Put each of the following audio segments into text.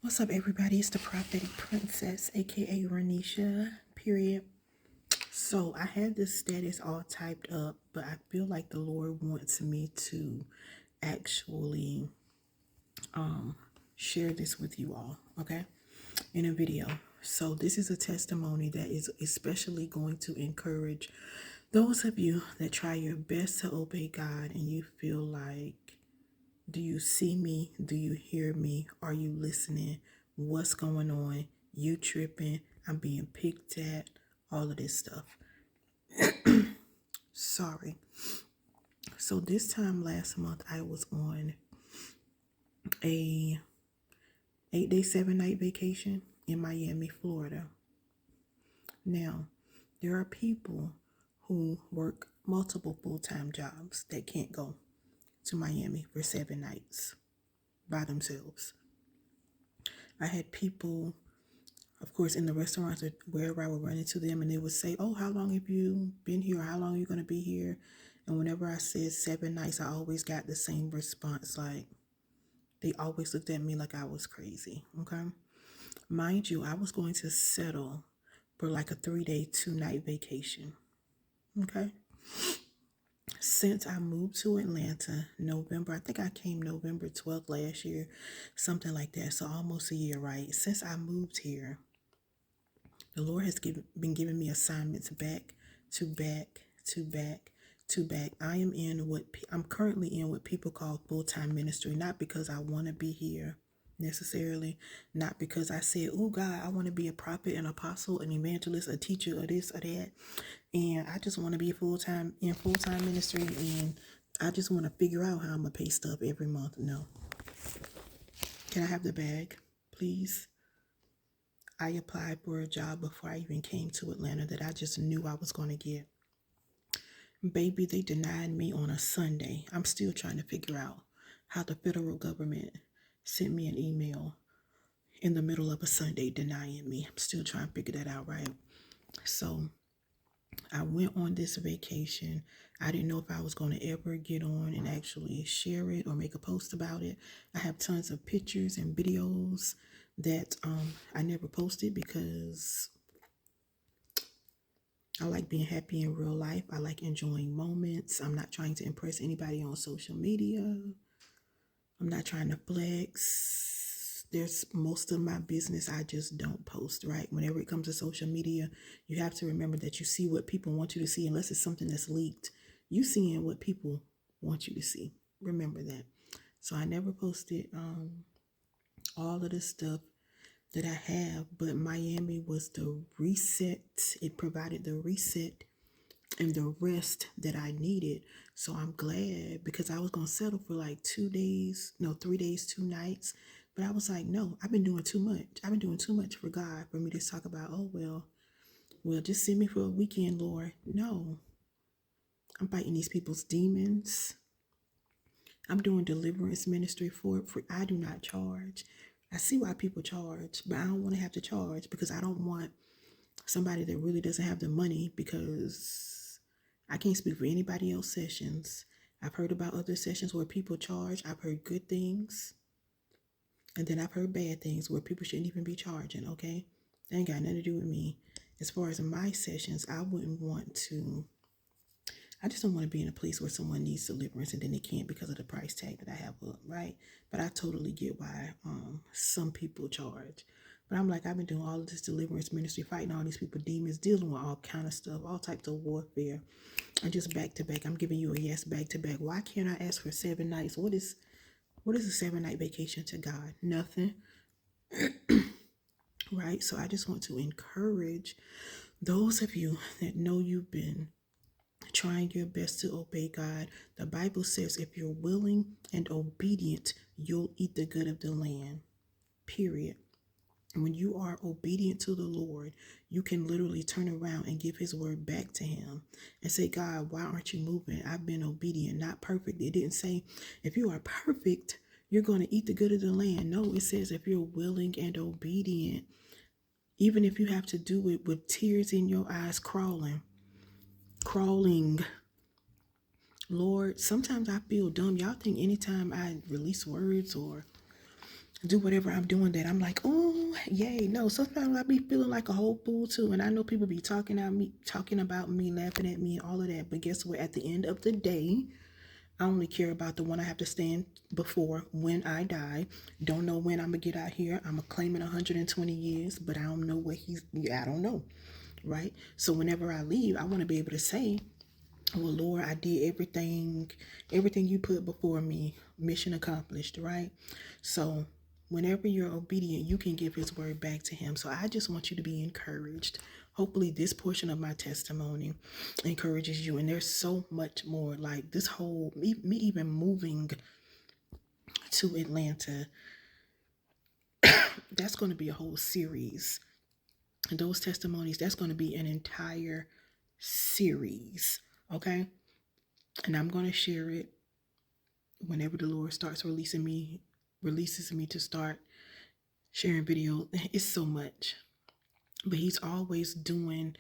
What's up, everybody? It's the Prophetic Princess, aka Renisha, period. So I have this status all typed up, but I feel like the Lord wants me to actually share this with you all, okay? In a video. So this is a testimony that is especially going to encourage those of you that try your best to obey God and you feel like, do you see me? Do you hear me? Are you listening? What's going on? You tripping? I'm being picked at? All of this stuff. Sorry. So this time last month, I was on a 8-day, 7-night vacation in Miami, Florida. Now, there are people who work multiple full-time jobs that can't go to Miami for 7 nights by themselves. I had people, of course, in the restaurants or wherever I would run into them, and they would say, oh, how long have you been here? How long are you going to be here? And whenever I said 7 nights, I always got the same response. Like, they always looked at me like I was crazy, okay? Mind you, I was going to settle for like a 3-day, 2-night vacation, okay? Since I moved to Atlanta, November, I think I came November 12th last year, something like that. So almost a year, right? Since I moved here, the Lord has been giving me assignments back to back to back to back. I'm currently in what people call full-time ministry, not because I want to be here necessarily, not because I said, oh God, I want to be a prophet, an apostle, an evangelist, a teacher, or this or that, and I just want to be full-time ministry, and I just want to figure out how I'm gonna pay stuff every month. No. Can I have the bag, please? I applied for a job before I even came to Atlanta that I just knew I was going to get. Baby, they denied me on a Sunday. I'm still trying to figure out how the federal government sent me an email in the middle of a Sunday denying me. I'm still trying to figure that out, right? So I went on this vacation. I didn't know if I was going to ever get on and actually share it or make a post about it. I have tons of pictures and videos that I never posted because I like being happy in real life. I like enjoying moments. I'm not trying to impress anybody on social media. I'm not trying to flex. There's most of my business I just don't post, right? Whenever it comes to social media, you have to remember that you see what people want you to see, unless it's something that's leaked. You seeing what people want you to see. Remember that. So I never posted all of the stuff that I have, but Miami was the reset. It provided the reset and the rest that I needed. So I'm glad, because I was going to settle for like 3 days, 2 nights. But I was like, no, I've been doing too much. I've been doing too much for God for me to talk about, oh, well, just send me for a weekend, Lord. No, I'm fighting these people's demons. I'm doing deliverance ministry for it. I do not charge. I see why people charge, but I don't want to have to charge, because I don't want somebody that really doesn't have the money, because I can't speak for anybody else's sessions. I've heard about other sessions where people charge. I've heard good things, and then I've heard bad things where people shouldn't even be charging, okay? That ain't got nothing to do with me. As far as my sessions, I just don't want to be in a place where someone needs deliverance and then they can't because of the price tag that I have up, right? But I totally get why some people charge. But I'm like, I've been doing all of this deliverance ministry, fighting all these people, demons, dealing with all kind of stuff, all types of warfare. And just back to back, I'm giving you a yes back to back. Why can't I ask for 7 nights? What is a 7-night vacation to God? Nothing. Right? So I just want to encourage those of you that know you've been trying your best to obey God. The Bible says if you're willing and obedient, you'll eat the good of the land. Period. And when you are obedient to the Lord, you can literally turn around and give his word back to him and say, God, why aren't you moving? I've been obedient, not perfect. It didn't say if you are perfect, you're going to eat the good of the land. No, it says if you're willing and obedient, even if you have to do it with tears in your eyes, crawling. Lord, sometimes I feel dumb. Y'all think anytime I release words or do whatever I'm doing that I'm like, oh, yay. No, sometimes I be feeling like a whole fool too. And I know people be talking about me, laughing at me, and all of that. But guess what? At the end of the day, I only care about the one I have to stand before when I die. Don't know when I'm gonna get out here. I'm claiming 120 years, but I don't know what I don't know. Right? So whenever I leave, I want to be able to say, well, Lord, I did everything you put before me, mission accomplished, right? So whenever you're obedient, you can give his word back to him. So I just want you to be encouraged. Hopefully this portion of my testimony encourages you. And there's so much more, like this whole, me even moving to Atlanta, that's going to be a whole series. And those testimonies, that's going to be an entire series. Okay. And I'm going to share it whenever the Lord starts releases me to start sharing video. It's so much. But he's always doing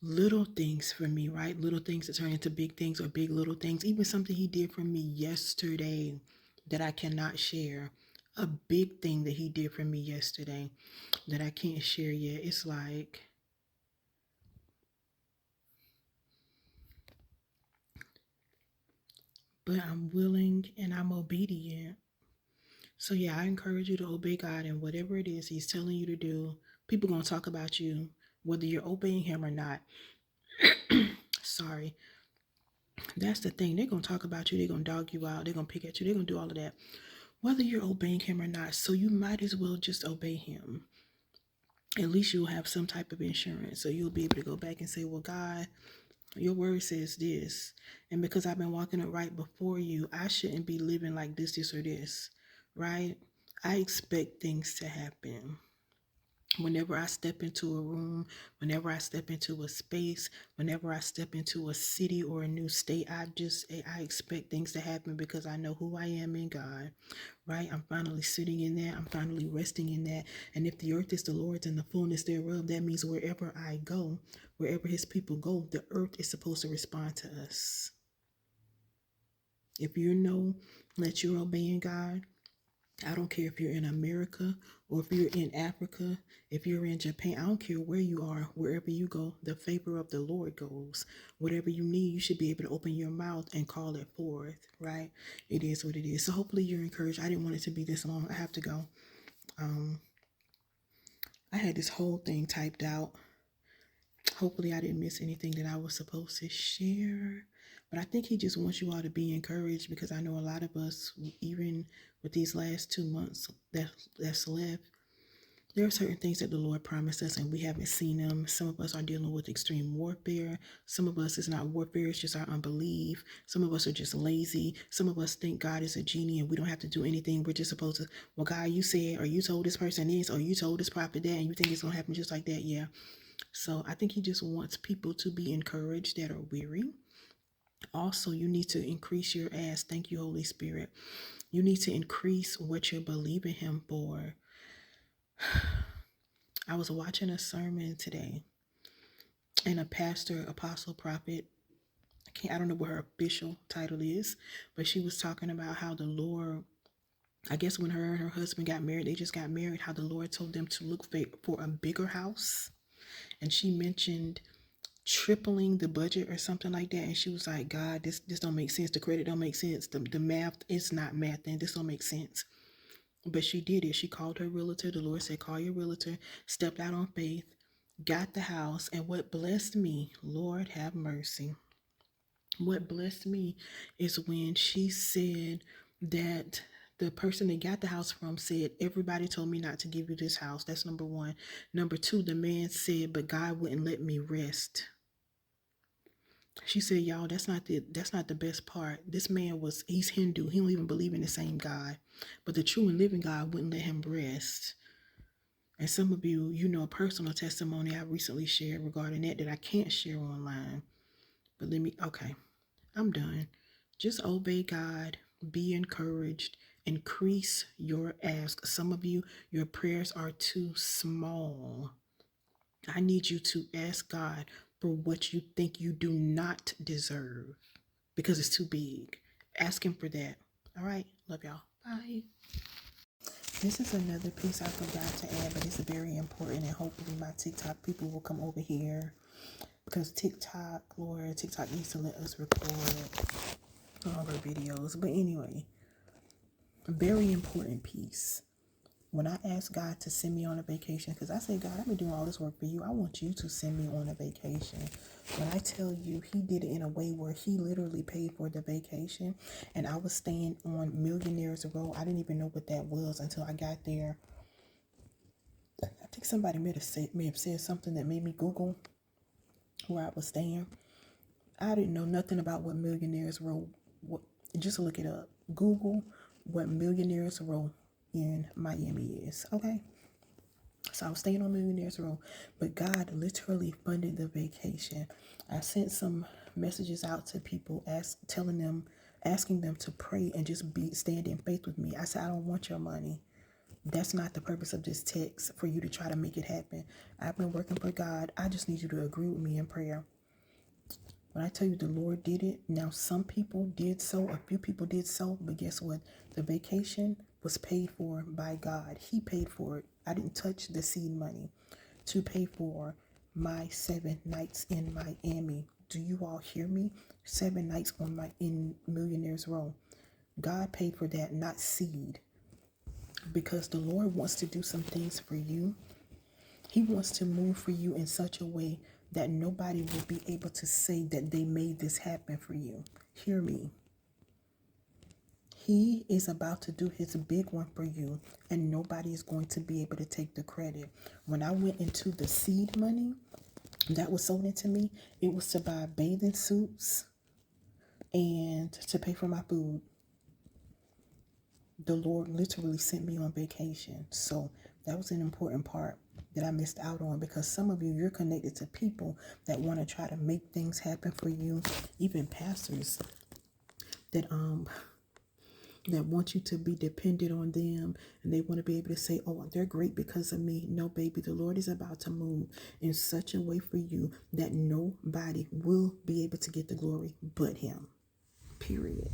little things for me, right? Little things that turn into big things, or big little things. Even something he did for me yesterday that I cannot share. A big thing that he did for me yesterday that I can't share yet. It's like, but I'm willing and I'm obedient. So yeah, I encourage you to obey God in whatever it is he's telling you to do. People going to talk about you, whether you're obeying him or not. Sorry. That's the thing. They're going to talk about you. They're going to dog you out. They're going to pick at you. They're going to do all of that, whether you're obeying him or not. So you might as well just obey him. At least you'll have some type of insurance. So you'll be able to go back and say, well, God, your word says this. And because I've been walking it right before you, I shouldn't be living like this, or this, right? I expect things to happen. Whenever I step into a room, whenever I step into a space, whenever I step into a city or a new state, I expect things to happen because I know who I am in God, right? I'm finally sitting in that. I'm finally resting in that. And if the earth is the Lord's and the fullness thereof, that means wherever I go, wherever his people go, the earth is supposed to respond to us. If you know that you're obeying God, I don't care if you're in America or if you're in Africa, if you're in Japan, I don't care where you are, wherever you go, the favor of the Lord goes. Whatever you need, you should be able to open your mouth and call it forth, right? It is what it is. So hopefully you're encouraged. I didn't want it to be this long. I have to go. I had this whole thing typed out. Hopefully I didn't miss anything that I was supposed to share. But I think he just wants you all to be encouraged, because I know a lot of us, even with these last 2 months that's left, there are certain things that the Lord promised us and we haven't seen them. Some of us are dealing with extreme warfare. Some of us, it's not warfare, it's just our unbelief. Some of us are just lazy. Some of us think God is a genie and we don't have to do anything. We're just supposed to, well, God, you said, or you told this person this, or you told this prophet that, and you think it's going to happen just like that. Yeah. So I think he just wants people to be encouraged that are weary. Also, you need to increase your ask. Thank you, Holy Spirit. You need to increase what you're believing him for. I was watching a sermon today, and a pastor, apostle, prophet, I don't know what her official title is, but she was talking about how the Lord, I guess when her and her husband got married, they just got married, how the Lord told them to look for a bigger house. And she mentioned tripling the budget or something like that. And she was like, God, this don't make sense. The credit don't make sense. The math is not math, and this don't make sense. But she did it. She called her realtor. The Lord said, call your realtor. Stepped out on faith, got the house. And what blessed me, Lord have mercy. What blessed me is when she said that the person that got the house from said, everybody told me not to give you this house. That's number one. Number two, the man said, but God wouldn't let me rest. She said, y'all, that's not the best part. This man he's Hindu. He don't even believe in the same God. But the true and living God wouldn't let him rest. And some of you, you know, a personal testimony I recently shared regarding that I can't share online. But okay, I'm done. Just obey God, be encouraged, increase your ask. Some of you, your prayers are too small. I need you to ask God for what you think you do not deserve, because it's too big. Ask him for that. All right. Love y'all. Bye. This is another piece I forgot to add, but it's very important, and hopefully my TikTok people will come over here, because TikTok needs to let us record all of our videos. But anyway, a very important piece. When I asked God to send me on a vacation, because I said, God, I've been doing all this work for you. I want you to send me on a vacation. When I tell you, he did it in a way where he literally paid for the vacation. And I was staying on Millionaires Row. I didn't even know what that was until I got there. I think somebody may have said something that made me Google where I was staying. I didn't know nothing about what Millionaires Row. Just look it up. Google what Millionaires Row in Miami is. Okay. So I was staying on Millionaires Row, but God literally funded the vacation. I sent some messages out to people asking them to pray and just stand in faith with me. I said, I don't want your money. That's not the purpose of this text, for you to try to make it happen. I've been working for God. I just need you to agree with me in prayer. When I tell you the Lord did it, now some people did so, a few people did so, but guess what? The vacation was paid for by God. He paid for it. I didn't touch the seed money to pay for my 7 nights in Miami. Do you all hear me? 7 nights in Millionaires Row. God paid for that, not seed. Because the Lord wants to do some things for you. He wants to move for you in such a way that nobody will be able to say that they made this happen for you. Hear me. He is about to do his big one for you, and nobody is going to be able to take the credit. When I went into the seed money that was sold into me, it was to buy bathing suits and to pay for my food. The Lord literally sent me on vacation. So that was an important part that I missed out on, because some of you're connected to people that want to try to make things happen for you, even pastors that want you to be dependent on them, and they want to be able to say, oh, they're great because of me. No, baby, the Lord is about to move in such a way for you that nobody will be able to get the glory but him. Period.